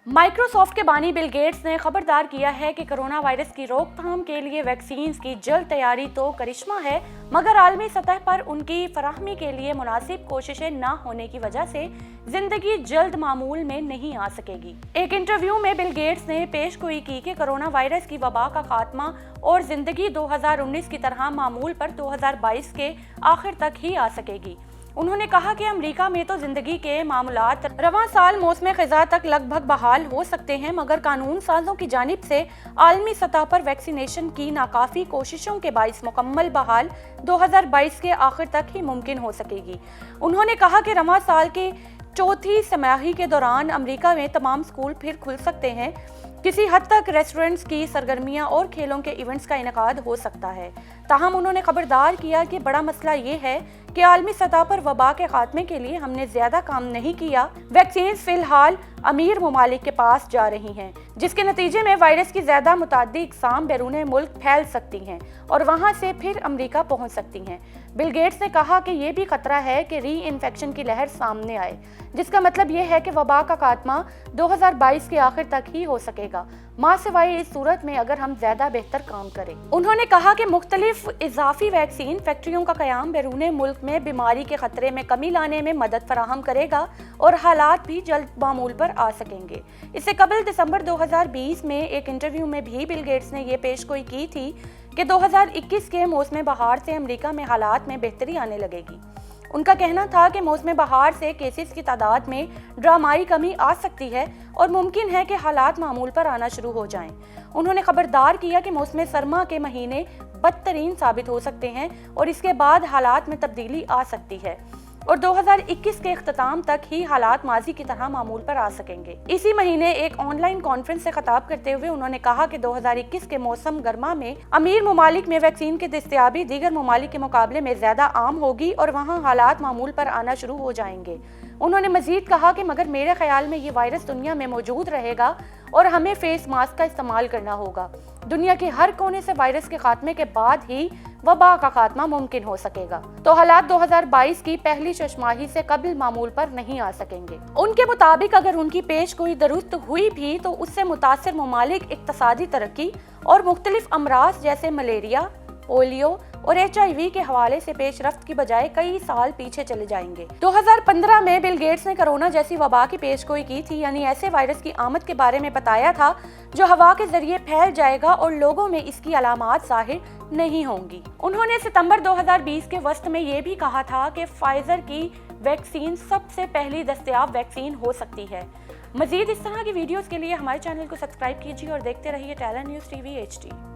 Microsoft के बानी Bill Gates ने खबरदार किया है कि कोरोना वायरस की रोकथाम के लिए वैक्सीन की जल्द तैयारी तो करिश्मा है, मगर आलमी सतह पर उनकी फराहमी के लिए मुनासिब कोशिशें न होने की वजह से जिंदगी जल्द मामूल में नहीं आ सकेगी। एक इंटरव्यू में बिल गेट्स ने पेशगोई की कि कोरोना वायरस की वबा का खात्मा और जिंदगी 2019 की तरह मामूल पर 2022 के आखिर तक ही आ सकेगी। उन्होंने कहा कि अमेरिका में तो जिंदगी के मामलात रवां साल मौसम ख़ज़ा तक लगभग बहाल हो सकते हैं, मगर कानून साजों की जानिब से आलमी सतह पर वैक्सीनेशन की नाकाफी कोशिशों के बाइस मुकम्मल बहाल 2022 के आखिर तक ही मुमकिन हो सकेगी। उन्होंने कहा कि रवां साल के चौथी तिमाही के दौरान अमेरिका में तमाम स्कूल फिर खुल सकते हैं। किसी हद तक रेस्टोरेंट्स की सरगर्मियां और खेलों के इवेंट्स का इनेकाद हो सकता है। ताहम उन्होंने खबरदार किया कि बड़ा मसला ये है कि आलमी सतह पर वबा के खात्मे के लिए हमने ज्यादा काम नहीं किया। वैक्सीन फिलहाल अमीर ममालिक के पास जा रही हैं, जिसके नतीजे में वायरस की ज्यादा मुताद्दी इकसाम बैरून मुल्क फैल सकती हैं और वहां से फिर अमेरिका पहुंच सकती हैं। बिल गेट्स ने कहा कि ये भी खतरा है कि री इन्फेक्शन की लहर सामने आए, जिसका मतलब ये है कि वबा का खात्मा 2022 के आखिर तक ही हो सकेगा, मां सिवाय इस सूरत में अगर हम ज्यादा बेहतर काम करें। उन्होंने कहा कि मुख्तलिफ इजाफी वैक्सीन फैक्ट्रियों का कयाम बैरून मुल्क में बीमारी के खतरे में कमी लाने में मदद फराहम करेगा और हालात भी जल्द मामूल पर आ सकेंगे। इससे कबल दिसंबर 2020 में एक इंटरव्यू में भी बिल गेट्स ने यह पेशगोई की थी कि 2021 के मौसम बहार से अमेरिका में हालात में बेहतरी आने लगेगी। उनका कहना था कि मौसम बहार से केसेस की तादाद में ड्रामाई कमी आ सकती है और मुमकिन है कि हालात मामूल पर आना शुरू हो जाएं। उन्होंने खबरदार किया कि मौसम सरमा के महीने बदतरीन साबित हो सकते हैं और इसके बाद हालात में तब्दीली आ सकती है और 2021 के इख्तिताम तक ही हालात माजी की तरह मामूल पर आ सकेंगे। इसी महीने एक ऑनलाइन कॉन्फ्रेंस से खिताब करते हुए उन्होंने कहा कि 2021 के मौसम गर्मा में अमीर ममालिक में वैक्सीन की दस्तयाबी दीगर ममालिक के मुकाबले में ज्यादा आम होगी और वहाँ हालात मामूल पर आना शुरू हो जाएंगे। उन्होंने मजीद कहा कि मगर मेरे ख्याल में ये वायरस दुनिया में मौजूद रहेगा और हमें फेस मास्क का इस्तेमाल करना होगा। दुनिया के हर कोने से वायरस के खात्मे के बाद ही वबा का खात्मा मुमकिन हो सकेगा, तो हालात 2022 की पहली छमाही से कबल मामूल पर नहीं आ सकेंगे। उनके मुताबिक अगर उनकी पेशगोई दुरुस्त हुई भी तो उससे मुतासिर ममालिक इक्तसादी तरक्की और मुख्तलिफ अमराज जैसे मलेरिया, पोलियो और HIV के हवाले से पेशरफ्त की बजाय कई साल पीछे चले जाएंगे। 2015 में बिल गेट्स ने कोरोना जैसी वबा की पेशगोई की थी, यानी ऐसे वायरस की आमद के बारे में बताया था जो हवा के जरिए फैल जाएगा और लोगों में इसकी अलामात जाहिर नहीं होंगी। उन्होंने सितंबर 2020 के वस्त में ये भी कहा था कि फाइजर की वैक्सीन सबसे पहली दस्तयाब वैक्सीन हो सकती है। मजीद इस तरह की वीडियोस के लिए हमारे चैनल को सब्सक्राइब कीजिए और देखते रहिए टैलेंट न्यूज़ TV HD।